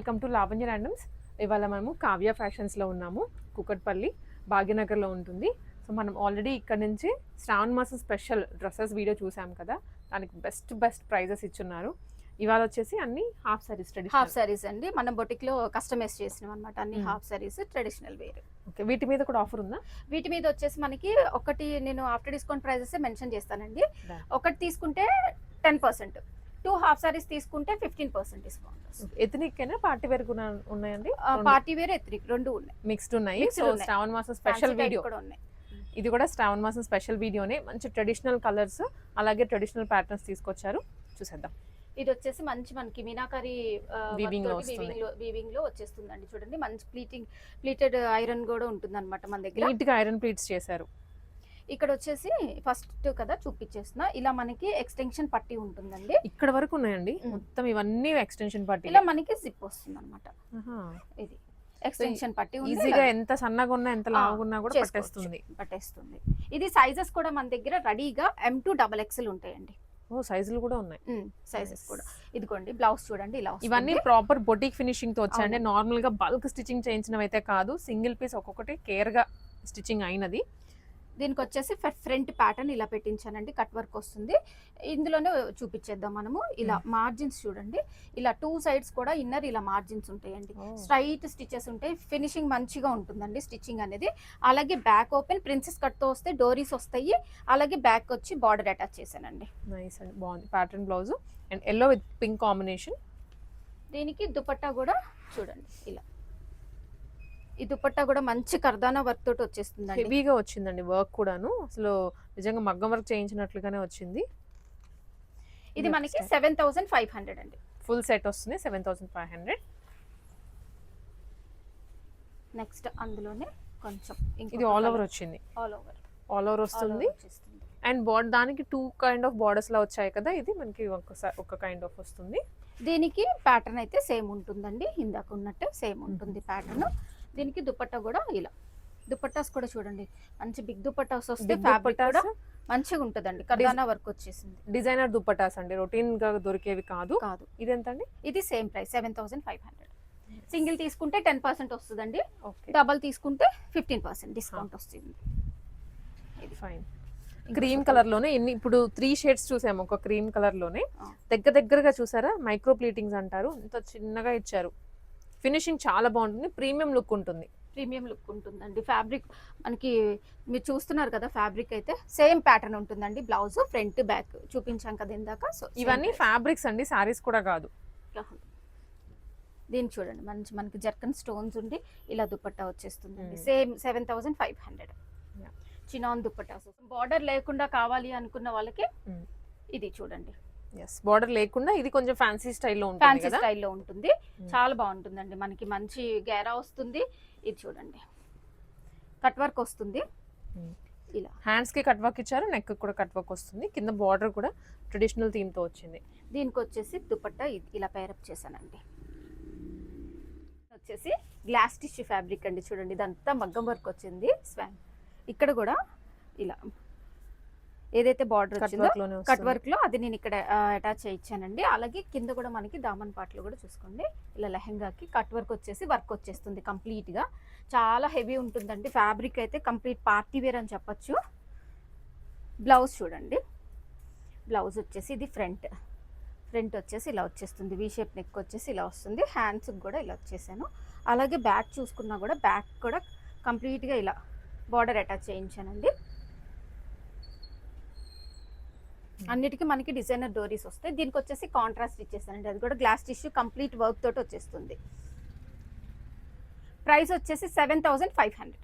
Welcome to Lavanya randoms. ఇవాళ మనము కావ్య ఫ్యాషన్స్లో ఉన్నాము. కుకట్పల్లి భాగ్యనగర్లో ఉంటుంది. సో మనం ఆల్రెడీ ఇక్కడ నుంచి శ్రావణ మాసం స్పెషల్ డ్రెస్సెస్ వీడియో చూసాం కదా, దానికి బెస్ట్ ప్రైజెస్ ఇచ్చున్నారు. ఇవాళ వచ్చేసి అన్ని హాఫ్ సారీస్, హాఫ్ సారీస్ అండి. మనం బొటిక్ లో కస్టమైజ్ చేసినాం అనమాట. అన్ని half saris traditional wear. Okay, వీటి మీద కూడా ఆఫర్ ఉందా? వీటి మీద వచ్చేసి మనకి ఒకటి నేను ఆఫ్టర్ డిస్కౌంట్ ప్రైజెస్ మెన్షన్ చేస్తానండి. ఒకటి తీసుకుంటే 10%, 2 హాఫ్ సారీస్ తీసుకుంటే 15% డిస్కౌంట్. ఎథనిక్ అయినా పార్టీ వేర్ కూడా ఉన్నాయండి? పార్టీ వేర్ ఎథనిక్ రెండు ఉన్నాయి, మిక్స్డ్ ఉన్నాయి. సో శ్రావణ మాసం స్పెషల్ వీడియో కూడా ఉన్నాయి. ఇది కూడా శ్రావణ మాసం స్పెషల్ వీడియోనే. మంచి ట్రెడిషనల్ కలర్స్ అలాగే ట్రెడిషనల్ ప్యాటర్న్స్ తీసుకొచ్చారు, చూసేద్దాం. ఇది వచ్చేసి మంచి మనకి మీనాకరీ వీవింగ్ లో వచ్చేస్తుందండి. చూడండి, మంచి ప్లీటెడ్ ఐరన్ కూడా ఉంటుంది అనమాట మన దగ్గర. నీట్ గా ఐరన్ ప్లీట్స్ చేశారు. ఇక్కడ వచ్చేసి ఫస్ట్ కదా చూపించేస్తున్నా, ఇలా మనకి ఎక్స్టెన్షన్ పట్టి ఉంటుందండి. ఇక్కడ వరకు ఉన్నాయండి మొత్తం, ఇవన్నీ ఎక్స్టెన్షన్ పట్టి. ఇలా మనకి జిప్ వస్తుంది అనమాట. ఇది ఎక్స్టెన్షన్ పట్టి ఈజీగా ఎంత సన్నగా ఉన్నా ఎంత లావుగా ఉన్నా కూడా పట్టేస్తుంది. ఇది సైజెస్ కూడా మన దగ్గర రెడీగా M2 XXL ఉంటాయండి. ఓ, సైజులు కూడా ఉన్నాయి. సైజెస్ కూడా ఇదిగోండి. బ్లౌజ్ చూడండి ఇలా. ఇవన్నీ ప్రాపర్ బొటిక్ ఫినిషింగ్ తో వచ్చాయండి. నార్మల్ గా బల్క్ స్టిచ్చింగ్ చేయించినవి అయితే కాదు, సింగిల్ పీస్ ఒక్కొక్కటి కేర్ గా స్టిచ్చింగ్ అయినది. దీనికి వచ్చేసి ఫ్రంట్ ప్యాటర్న్ ఇలా పెట్టించానండి, కట్ వర్క్ వస్తుంది. ఇందులోనే చూపించేద్దాం మనము. ఇలా మార్జిన్స్ చూడండి, ఇలా 2 సైడ్స్ కూడా ఇన్నర్ ఇలా మార్జిన్స్ ఉంటాయండి. స్ట్రైట్ స్టిచెస్ ఉంటాయి, ఫినిషింగ్ మంచిగా ఉంటుందండి స్టిచ్చింగ్ అనేది. అలాగే బ్యాక్ ఓపెన్ ప్రిన్సెస్ కట్ తో వస్తే డోరీస్ వస్తాయి. అలాగే బ్యాక్ వచ్చి బార్డర్ అటాచ్ చేశానండి. నైస్ అండి, బాగుంది pattern. Blouse and yellow with pink combination. దీనికి దుపట్టా కూడా చూడండి ఇలా. ఈ దుపట్టా కూడా మంచి కర్దానా వర్క్ తోటి వచ్చేస్తుంది. హెవీగా వచ్చిందండి వర్క్ కూడాను, అసలు నిజంగా మగ్గం వర్క్ చేయించినట్లుగానే వచ్చింది. ఇది మనకి 7500 అండి. ఫుల్ సెట్ వస్తుంది 7500. నెక్స్ట్ అందులోనే కొంచెం ఇది ఆల్ ఓవర్ వచ్చింది, ఆల్ ఓవర్ వస్తుంది. అండ్ దానికి 2 కైండ్ ఆఫ్ బార్డర్స్ లా వచ్చాయి కదా, ఇది మనకి ఒక కైండ్ ఆఫ్ వస్తుంది. దీనికి ప్యాటర్న్ అయితే సేమ్ ఉంటుందండి, ఇందాక ఉన్నట్టు సేమ్ ఉంటుంది ప్యాటర్న్. దీనికి దుపట్టా కూడా ఇలా. దుపట్టాస్ కూడా చూడండి, మంచి బిగ్ దుపట్టాస్ వస్తే ఫ్యాబ్రిక్ కూడా మంచిగా ఉంటుందండి. కర్దానా వర్క్ వచ్చేసింది. డిజైనర్ దుపట్టాస్ అండి, రొటీన్ గా దొరికేవి కాదు. ఇది ఎంత అండి? ఇది సేమ్ ప్రైస్ 7500. సింగిల్ తీసుకుంటే 10% వస్తుందండి, డబల్ తీసుకుంటే 15% డిస్కౌంట్ వస్తుంది. ఇది ఫైన్. క్రీమ్ కలర్ లోనే ఇప్పుడు 3 షేడ్స్ చూసాము. ఒక క్రీమ్ కలర్ లోనే దగ్గరగా చూసారా, మైక్రో ప్లీటింగ్స్ అంటారు, ఇంత చిన్నగా ఇచ్చారు. ఫినిషింగ్ చాలా బాగుంటుంది, ప్రీమియం లుక్ ఉంటుంది. ప్రీమియం లుక్ ఉంటుందండి. ఫ్యాబ్రిక్ మనకి మీరు చూస్తున్నారు కదా, ఫ్యాబ్రిక్ అయితే సేమ్ ప్యాటర్న్ ఉంటుందండి. బ్లౌజ్ ఫ్రంట్ బ్యాక్ చూపించాం కదా ఇందాక. సో ఇవన్నీ ఫ్యాబ్రిక్స్ అండి, సారీస్ కూడా కాదు. దీన్ని చూడండి, మనకి జర్కన్ స్టోన్స్ ఉండి ఇలా దుపట్టా వచ్చేస్తుందండి. సేమ్ 7500. చినాన్ దుపట్టా. బార్డర్ లేకుండా కావాలి అనుకున్న వాళ్ళకి ఇది చూడండి. బార్డర్ లేకుండా ఇది కొంచెం ఫ్యాన్సీ స్టైల్లో ఉంటుంది. ఫ్యాన్సీ స్టైల్లో ఉంటుంది, చాలా బాగుంటుందండి. మనకి మంచి గేరా వస్తుంది. ఇది చూడండి, కట్ వర్క్ వస్తుంది. ఇలా హ్యాండ్స్ కి కట్ వర్క్ ఇచ్చారు, నెక్ కూడా కట్ వర్క్ వస్తుంది. కింద బార్డర్ కూడా ట్రెడిషనల్ థీమ్ తో వచ్చింది. దీనికి వచ్చేసి దుపట్టా ఇలా పేరప్ చేశానండి. వచ్చేసి గ్లాస్ టిష్యూ ఫ్యాబ్రిక్ అండి. చూడండి, ఇదంతా మగ్గం వర్క్ వచ్చింది. స్వాన్ ఇక్కడ కూడా ఇలా ఏదైతే బార్డర్ వచ్చిందో కట్ వర్క్ లో అది నేను ఇక్కడ అటాచ్ చేయించానండి. అలాగే కింద కూడా మనకి దామన్ పాటలు కూడా చూసుకోండి, ఇలా లెహంగాకి కట్ వర్క్ వచ్చేసి వర్క్ వచ్చేస్తుంది కంప్లీట్ గా. చాలా హెవీ ఉంటుందండి ఫ్యాబ్రిక్ అయితే, కంప్లీట్ పార్టీ వేర్ అని చెప్పొచ్చు. బ్లౌజ్ చూడండి, బ్లౌజ్ వచ్చేసి ఇది ఫ్రంట్ వచ్చేసి ఇలా వచ్చేస్తుంది. వీ షేప్ నెక్ వచ్చేసి ఇలా వస్తుంది. హ్యాండ్స్ కూడా ఇలా వచ్చేసాను. అలాగే బ్యాక్ చూసుకున్నా కూడా బ్యాక్ కూడా కంప్లీట్ గా ఇలా బార్డర్ అటాచ్ చేయించానండి. అన్నిటికీ మనకి డిజైనర్ డోరీస్ వస్తాయి. దీనికి వచ్చేసి కాంట్రాస్ట్ ఇచ్చేస్తానండి, అది కూడా గ్లాస్ టిష్యూ కంప్లీట్ వర్క్ తోటి వచ్చేస్తుంది. ప్రైస్ వచ్చేసి 7500.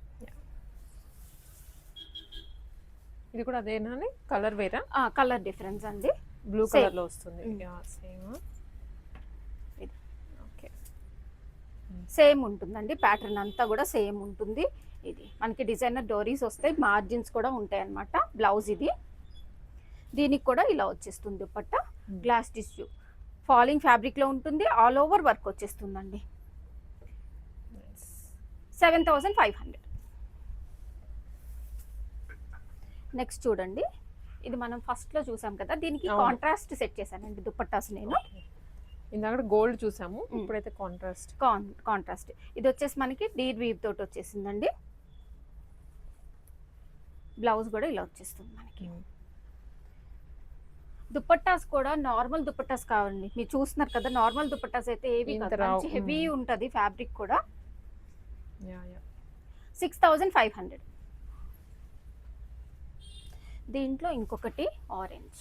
ఇది కూడా అదేనా? కలర్ వేరా? కలర్ డిఫరెన్స్ అండి, బ్లూ కలర్ లో వస్తుంది. సేమ్ ఉంటుందండి, ప్యాటర్న్ అంతా కూడా సేమ్ ఉంటుంది. ఇది మనకి డిజైనర్ డోరీస్ వస్తాయి, మార్జిన్స్ కూడా ఉంటాయి అన్నమాట. బ్లౌజ్ ఇది. దీనికి కూడా ఇలా వచ్చేస్తుంది dupatta, glass tissue falling fabric లో ఉంటుంది. ఆల్ ఓవర్ వర్క్ వచ్చేస్తుందండి. 7500. నెక్స్ట్ చూడండి, ఇది మనం ఫస్ట్ లో చూసాం కదా, దీనికి కాంట్రాస్ట్ సెట్ చేశానండి దుపట్టాస్ నేను. ఇందాక గోల్డ్ చూసాము, ఇప్పుడైతే కాంట్రాస్ట్. కాంట్రాస్ట్. ఇది వచ్చేసి మనకి డీడ్ వీవ్ తోటి వచ్చేసిందండి. బ్లౌజ్ కూడా ఇలా వచ్చేస్తుంది మనకి. దుపట్టాస్ కూడా నార్మల్ దుపట్టాస్ కావాలండి. మీరు చూస్తున్నారు కదా, నార్మల్ దుపట్టాస్ అయితే ఏవి మంచి హెవీ ఉంటుంది ఫ్యాబ్రిక్ కూడా. 6500. దీంట్లో ఇంకొకటి ఆరెంజ్.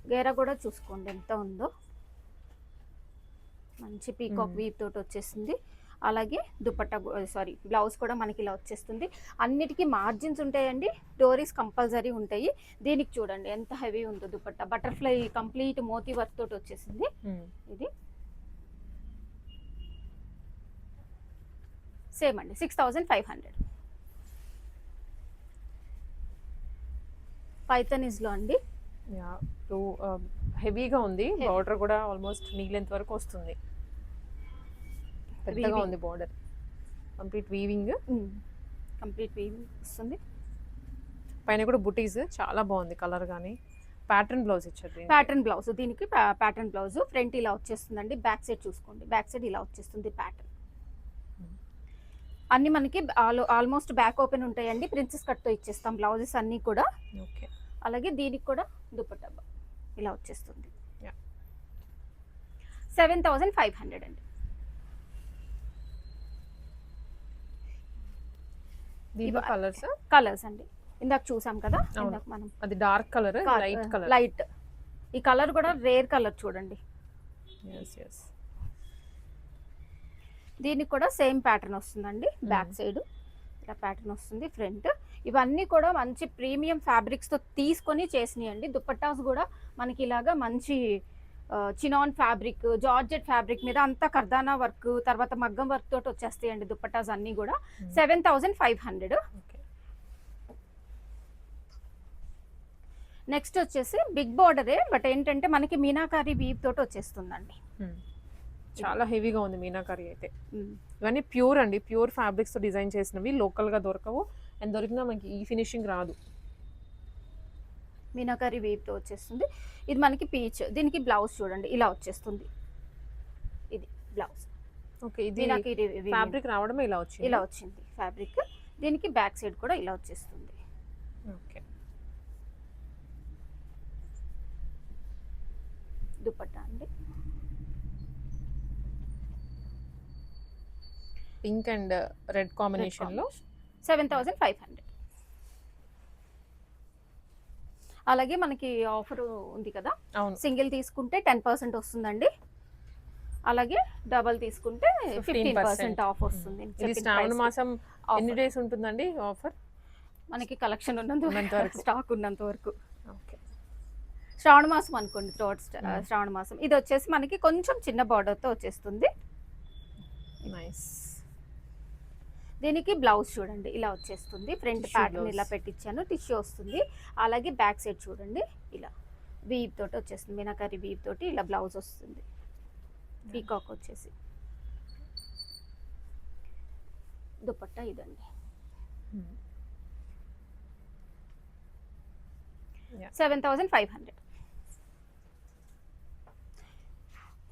గేరా కూడా చూసుకోండి ఎంత ఉందో, మంచి పీకాక్ వీవ్ తోటి వచ్చేసింది. అలాగే దుపట్టా బ్లౌజ్ కూడా మనకి ఇలా వచ్చేస్తుంది. అన్నిటికీ మార్జిన్స్ ఉంటాయండి, డోరీస్ కంపల్సరీ ఉంటాయి. దీనికి చూడండి ఎంత హెవీ ఉందో dupatta, butterfly complete moti work తోటి వచ్చేసింది. ఇది సేమ్ అండి 6500. పైథనీస్ లో అండి. హెవీగా ఉంది, బార్డర్ కూడా ఆల్మోస్ట్ నీ లెంత్ వరకు వస్తుంది, పెద్దగా ఉంది బార్డర్. కంప్లీట్ వీవింగ్ వస్తుంది. పైన కూడా బుటీస్ చాలా బాగుంది కలర్ గానీ. ప్యాటర్న్ బ్లౌజ్ ఇచ్చారు. ప్యాటర్న్ బ్లౌజ్, దీనికి ప్యాటర్న్ బ్లౌజ్. ఫ్రంట్ ఇలా వచ్చేస్తుందండి, బ్యాక్ సైడ్ చూసుకోండి, బ్యాక్ సైడ్ ఇలా వచ్చేస్తుంది ప్యాటర్న్. అన్ని మనకి ఆల్మోస్ట్ బ్యాక్ ఓపెన్ ఉంటాయండి. ప్రిన్సెస్ కట్ తో ఇచ్చేస్తాం బ్లౌజెస్ అన్ని కూడా. ఓకే. అలాగే దీనికి కూడా దుపట్టా ఇలా వచ్చేస్తుంది. 7500 అండి. కలర్స్ అండి ఇందాక చూసాం కదా, ఇందాక మనం అది డార్క్ కలర్, లైట్. ఈ కలర్ కూడా రేర్ కలర్ చూడండి. దీనికి కూడా సేమ్ ప్యాటర్న్ వస్తుందండి. బ్యాక్ సైడ్ ఇలా ప్యాటర్న్ వస్తుంది, ఫ్రంట్. ఇవన్నీ కూడా మంచి ప్రీమియం ఫ్యాబ్రిక్స్ తో తీసుకొని చేసినాయండి. దుపట్టాస్ కూడా మనకి ఇలాగా మంచి చినాన్ ఫ్యాబ్రిక్, జార్జెట్ ఫ్యాబ్రిక్ మీద అంతా కర్దానా వర్క్, తర్వాత మగ్గం వర్క్ తోటి వచ్చేస్తాయండి దుపట్టాస్ అన్ని కూడా. 7500. నెక్స్ట్ వచ్చేసి బిగ్ బార్డరే, బట్ ఏంటంటే మనకి మీనాకారి వీవ్ తోటి వచ్చేస్తుందండి. చాలా హెవీగా ఉంది మీనాకారి అయితే. ఇవన్నీ ప్యూర్ అండి, ప్యూర్ ఫ్యాబ్రిక్స్ తో డిజైన్ చేసినవి, లోకల్ గా దొరకవు. అండ్ దొరికినా మనకి ఈ ఫినిషింగ్ రాదు. మీనాకారి వీవ్ తో వచ్చేస్తుంది. ఇది మనకి పీచ్. దీనికి బ్లౌజ్ చూడండి ఇలా వచ్చేస్తుంది. ఇది బ్లౌజ్. ఓకే. ఇది ఫ్యాబ్రిక్ రావడమే ఇలా వచ్చింది. ఇలా వచ్చింది ఫ్యాబ్రిక్. దీనికి బ్యాక్ సైడ్ కూడా ఇలా వచ్చేస్తుంది. ఓకే. దుపట్టా అండి పింక్ అండ్ రెడ్ కాంబినేషన్ లో 7500. అలాగే మనకి ఆఫర్ ఉంది కదా, సింగిల్ తీసుకుంటే 10% వస్తుందండి. అలాగే డబల్ తీసుకుంటే 15% ఆఫ్ వస్తుంది. ఇది శ్రావణ మాసం ఎన్ని డేస్ ఉంటుందండి ఆఫర్? మనకి కలెక్షన్ ఉన్నంత వరకు, స్టాక్ ఉన్నంత వరకు. ఓకే. శ్రావణ మాసం అనుకోండి, శ్రావణ మాసం. ఇది వచ్చేసి మనకి కొంచెం చిన్న బార్డర్ తో వచ్చేస్తుంది. నైస్. దీనికి బ్లౌజ్ చూడండి ఇలా వచ్చేస్తుంది. ఫ్రంట్ ప్యాటర్న్ ఇలా పెట్టించాను, టిష్యూ వస్తుంది. అలాగే బ్యాక్ సైడ్ చూడండి ఇలా వీవ్ తోటి వచ్చేస్తుంది, మీనాకారి వీవ్ తోటి ఇలా బ్లౌజ్ వస్తుంది. పీకాక్ వచ్చేసి దుపట్టా ఇదండి. 7500.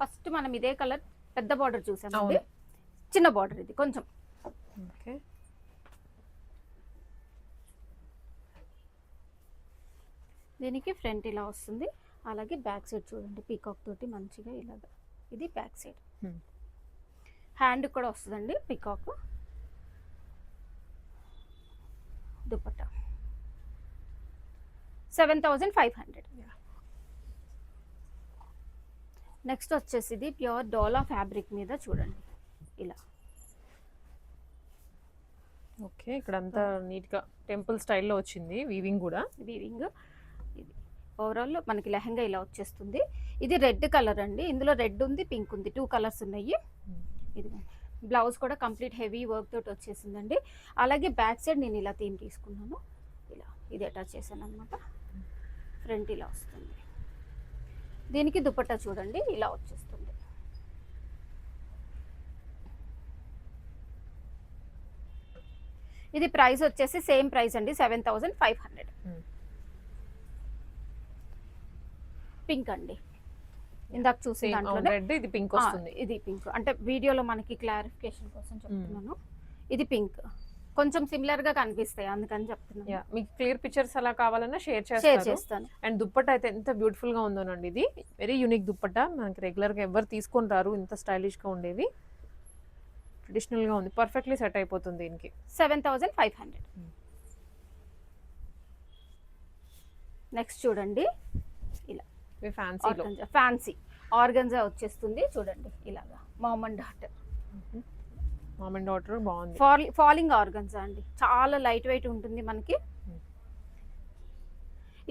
ఫస్ట్ మనం ఇదే కలర్ పెద్ద బార్డర్ చూసామండి, చిన్న బార్డర్ ఇది కొంచెం. ఓకే. దీనికి ఫ్రంట్ ఇలా వస్తుంది. అలాగే బ్యాక్ సైడ్ చూడండి పీకాక్ తోటి మంచిగా ఇలాగా, ఇది బ్యాక్ సైడ్. హ్యాండ్ కూడా వస్తుందండి పీకాక్. దుపట్టా 7500. నెక్స్ట్ వచ్చేసి ఇది ప్యూర్ డోలా ఫ్యాబ్రిక్ మీద చూడండి ఇలా. ఓకే. ఇక్కడ అంతా నీట్ గా టెంపుల్ స్టైల్లో వచ్చింది వీవింగ్ కూడా. వీవింగ్ ఇది ఓవరాల్ మనకి లెహంగా ఇలా వచ్చేస్తుంది. ఇది రెడ్ కలర్ అండి, ఇందులో రెడ్ ఉంది, పింక్ ఉంది, 2 కలర్స్ ఉన్నాయి. ఇది బ్లౌజ్ కూడా కంప్లీట్ హెవీ వర్క్ తోటి వచ్చేసిందండి. అలాగే బ్యాక్ సైడ్ నేను ఇలా థీమ్ తీసుకున్నాను, ఇలా ఇది అటాచ్ చేశాను అనమాట. ఫ్రంట్ ఇలా వస్తుంది. దీనికి దుపట్టా చూడండి ఇలా వచ్చేస్తుంది. ఇది ప్రైస్ వచ్చేసి సేమ్ ప్రైస్ అండి, 7500. పింక్ అండి. ఇందాక చూసిన సేమ్ దాంట్లోనే రెడ్, ఇది పింక్ వస్తుంది. ఇది పింక్, అంటే వీడియోలో మనకి క్లారిఫికేషన్ కోసం చెప్తున్నాను. ఇది పింక్, కొంచెం సిమిలర్ గా కనిపిస్తాయి అందుకని చెప్తున్నాను. మీకు క్లియర్ పిక్చర్స్ అలా కావాలన్నా షేర్ చేస్తాను. అండ్ దుప్పట్ట అయితే ఎంత బ్యూటిఫుల్ గా ఉందోనండి. ఇది వెరీ యూనిక్ దుప్పట్ట, మనకి రెగ్యులర్ గా ఎవరు తీసుకొని రారు ఇంత స్టైలిష్ గా ఉండేవి. ట్రెడిషనల్ గా ఉంది, పర్ఫెక్ట్లీ సెట్ అయిపోతుంది దీనికి. 7500. నెక్స్ట్ చూడండి ఇలా ఫ్యాన్సీ ఆర్గంజా వచ్చేస్తుంది చూడండి, ఇలాగా మామ్ అండ్ డాటర్ బాగుంది. ఫాలింగ్ ఆర్గంజా అండి, చాలా లైట్ వెయిట్ ఉంటుంది మనకి.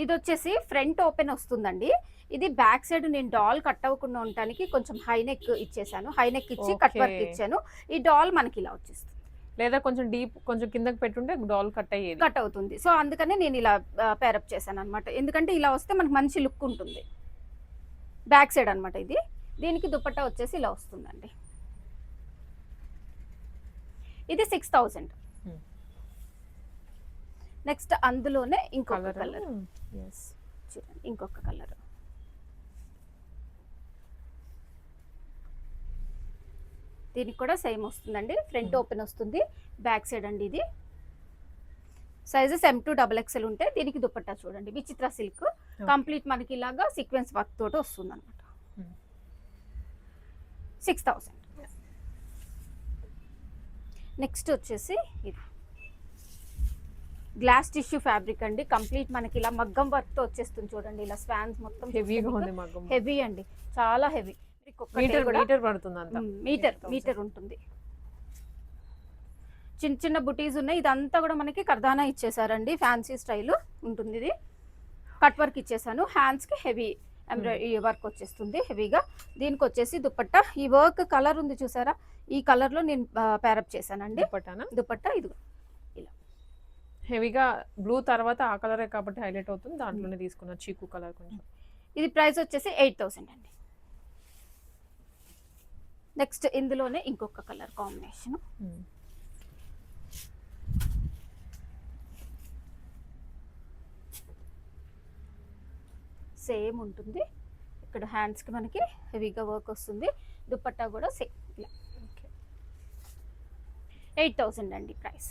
ఇది వచ్చేసి ఫ్రంట్ ఓపెన్ వస్తుందండి. ఇది బ్యాక్ సైడ్ నేను డాల్ కట్ అవ్వకుండా ఉండడానికి కొంచెం హై నెక్ ఇచ్చేసాను, హై నెక్ ఇచ్చి కట్ వర్క్ ఇచ్చాను. ఈ డాల్ మనకి ఇలా వచ్చేస్తుంది, లేదా కొంచెం డీప్ కొంచెం కిందకి పెట్టుంటే డాల్ కట్ అవుతుంది. సో అందుకనే నేను ఇలా పేరప్ చేశాను అనమాట, ఎందుకంటే ఇలా వస్తే మనకి మంచి లుక్ ఉంటుంది. బ్యాక్ సైడ్ అనమాట ఇది. దీనికి దుపట్టా వచ్చేసి ఇలా వస్తుందండి. ఇది 6000. నెక్స్ట్ అందులోనే ఇంకొక కలర్, ఇంకొక కలర్. దీనికి కూడా సేమ్ వస్తుందండి, ఫ్రంట్ ఓపెన్ వస్తుంది, బ్యాక్ సైడ్ అండి. ఇది సైజెస్ M2 XXL ఉంటే దీనికి దుపట్టా చూడండి, విచిత్ర సిల్క్ కంప్లీట్ మనకి ఇలాగా సీక్వెన్స్ వర్క్ తోటి వస్తుంది అనమాట. 6000. నెక్స్ట్ వచ్చేసి ఇది గ్లాస్ టిష్యూ ఫ్యాబ్రిక్ అండి, కంప్లీట్ మనకి ఇలా మగ్గం వర్క్ తో వచ్చేస్తుంది చూడండి. ఇలా స్పాన్స్ మొత్తం హెవీగా ఉంది, మగ్గం హెవీ అండి, చాలా హెవీ. మీటర్ ఉంటుంది. చిన్న చిన్న బుటీస్ ఉన్నాయి. ఇదంతా కూడా మనకి కర్దానా ఇచ్చేసారండి, ఫ్యాన్సీ స్టైల్ ఉంటుంది. ఇది కట్ వర్క్ ఇచ్చేసాను. హ్యాండ్స్ కి హెవీ ఎంబ్రాయిడరీ వర్క్ వచ్చేస్తుంది హెవీగా. దీనికి వచ్చేసి దుపట్టా, ఈ వర్క్ కలర్ ఉంది చూసారా, ఈ కలర్ లో నేను పేరప్ చేశానండి దుపట్టా. ఇది ఇలా హెవీగా బ్లూ తర్వాత ఆ కలరే కాబట్టి హైలైట్ అవుతుంది, దాంట్లోనే తీసుకున్న చీకు కలర్ కొంచెం. ఇది ప్రైస్ వచ్చేసి 8000 అండి. నెక్స్ట్ ఇందులోనే ఇంకొక కలర్ కాంబినేషన్, సేమ్ ఉంటుంది. ఇక్కడ హ్యాండ్స్ కి మనకి హెవీగా వర్క్ వస్తుంది, దుపట్టా కూడా సేమ్ ఇలా. 8000 అండి ప్రైస్.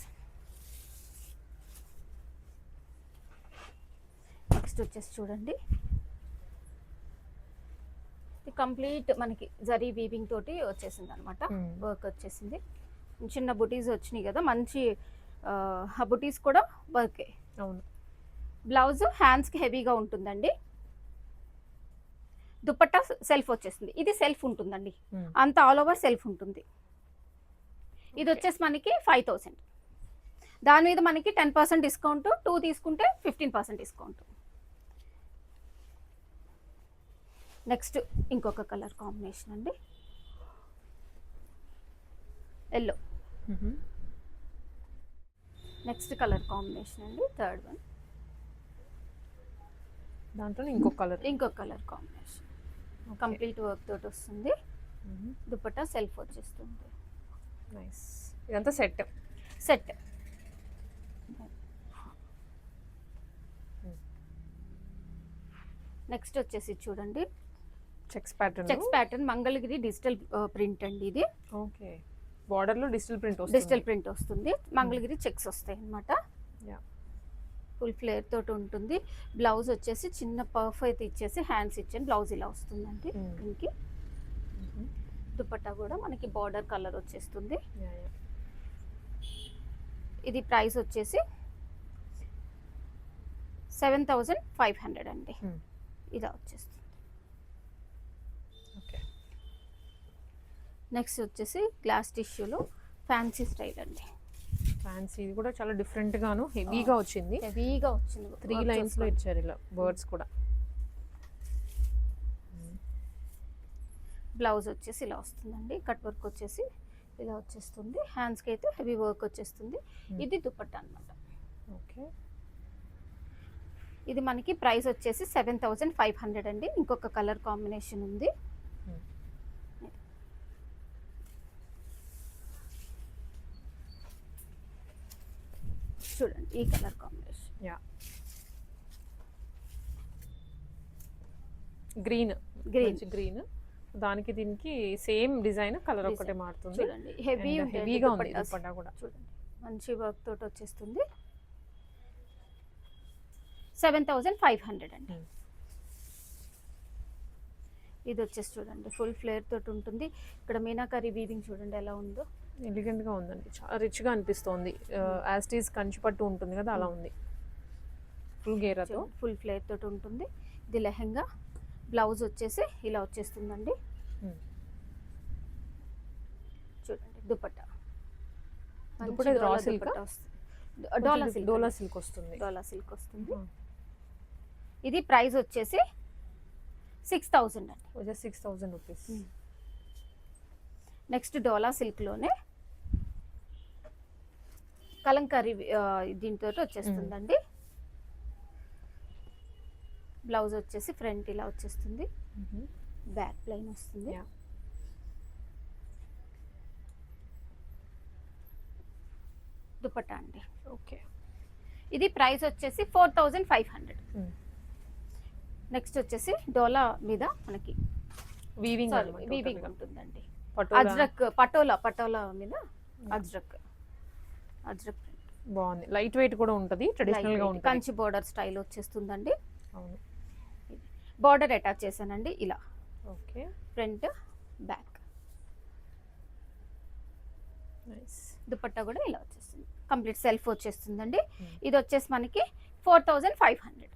నెక్స్ట్ వచ్చేసి చూడండి, కంప్లీట్ మనకి జరీ వీవింగ్ తోటి వచ్చేసింది అనమాట, వర్క్ వచ్చేసింది. చిన్న బుటీస్ వచ్చినాయి కదా, మంచి బుటీస్ కూడా వర్కే. అవును. బ్లౌజ్ హ్యాండ్స్ కి హెవీగా ఉంటుందండి. దుపట్టా సెల్ఫ్ వచ్చేస్తుంది, ఇది సెల్ఫ్ ఉంటుందండి, అంత ఆల్ ఓవర్ సెల్ఫ్ ఉంటుంది. ఇది వచ్చేసి మనకి 5000. దాని మీద మనకి 10% డిస్కౌంట్, 2 తీసుకుంటే 15% డిస్కౌంట్. నెక్స్ట్ ఇంకొక కలర్ కాంబినేషన్ అండి, ఎల్లో. నెక్స్ట్ కలర్ కాంబినేషన్ అండి, థర్డ్ వన్. దాంట్లో ఇంకొక కలర్ కాంబినేషన్, కంప్లీట్ వర్క్ తోటి వస్తుంది. దుపట్టా సెల్ఫ్ వచ్చేస్తుంది. నైస్. ఇదంతా సెట్. నెక్స్ట్ వచ్చేసి చూడండి, checks pattern Mangalagiri digital print అండి. ఇది ఓకే, బార్డర్ లో డిజిటల్ ప్రింట్ వస్తుంది. మంగళగిరి చెక్స్ వస్తాయి అన్నమాట. ఫుల్ ఫ్లేర్ తోటి ఉంటుంది. బ్లౌజ్ వచ్చేసి చిన్న పర్ఫ్ అయితే ఇచ్చేసి హ్యాండ్స్ ఇచ్చాను, బ్లౌజ్ ఇలా వస్తుందండి దీనికి. దుపట్టా కూడా మనకి బార్డర్ కలర్ వచ్చేస్తుంది. ఇది ప్రైస్ వచ్చేసి 7500 అండి. ఇలా వచ్చేస్తుంది. నెక్స్ట్ వచ్చేసి గ్లాస్ టిష్యూలో ఫ్యాన్సీ స్టైల్ అండి. ఫ్యాన్సీ, ఇది కూడా చాలా డిఫరెంట్ గాను హెవీగా వచ్చింది. 3 లైన్స్ లో ఇచ్చారు ఇలా బర్డ్స్ కూడా. బ్లౌజ్ వచ్చేసి ఇలా వస్తుందండి, కట్ వర్క్ వచ్చేసి ఇలా వచ్చేస్తుంది. హ్యాండ్స్కి అయితే హెవీ వర్క్ వచ్చేస్తుంది. ఇది దుపట్టా అన్నమాట. ఓకే, ఇది మనకి ప్రైస్ వచ్చేసి 7500 అండి. ఇంకొక కలర్ కాంబినేషన్ ఉంది. చూడండి ఈ కలర్ కాంబినేషన్, గ్రీన్ గ్రీన్. దానికి దీనికి సేమ్ డిజైన్, కలర్ ఒకటే మారుతుంది. చూడండి హెవీగా ఉంది దుపట్టా కూడా. చూడండి మంచి వర్క్ తోటి వచ్చేస్తుంది. 7500 అండి. ఇది వచ్చేసి చూడండి ఫుల్ ఫ్లేర్ తోటి ఉంటుంది. ఇక్కడ మీనాకరీ వీవింగ్ చూడండి ఎలా ఉందో, ఎలిగెంట్ గా ఉందండి. చాలా రిచ్ గా అనిపిస్తోంది. యాజ్ ఇట్ ఈస్ కంచిపట్టు ఉంటుంది కదా అలా ఉంది. ఫుల్ గేరాతో ఫుల్ ఫ్లేర్ తోటి ఉంటుంది. ఇది లెహంగా. బ్లౌజ్ వచ్చేసి ఇలా వచ్చేస్తుందండి. చూడండి దుపట్టా రా సిల్క్, డోలా సిల్క్ వస్తుంది. డోలా సిల్క్ వస్తుంది. ఇది ప్రైస్ వచ్చేసి 6000 అండి. 6000 రూపీస్. నెక్స్ట్ డోలా సిల్క్ లోనే కలంకారీ దీంతో వచ్చేస్తుందండి. బ్లౌజ్ వచ్చేసి ఫ్రంట్ ఇలా వచ్చేస్తుంది, బ్యాక్ ప్లెయిన్ వస్తుంది. దుపట్టా అండి. ఓకే, ఇది ప్రైస్ వచ్చేసి 4500. నెక్స్ట్ వచ్చేసి డోలా మీద మనకి వీవింగ్ ఉంటుందండి. అజ్రక్ పటోలా మీద అజ్రక్ బాగుంది. లైట్ వెయిట్ కూడా ఉంటుంది, ట్రెడిషనల్ గా ఉంటుంది. కంచి బోర్డర్ స్టైల్ వచ్చేస్తుందండి. అవును, బార్డర్ అటాచ్ చేశానండి ఇలా. Okay, front back. Nice. Dupatta కూడా ఇలా వచ్చేస్తుంది, కంప్లీట్ సెల్ఫ్ వచ్చేస్తుందండి. ఇది వచ్చేసి మనకి 4500.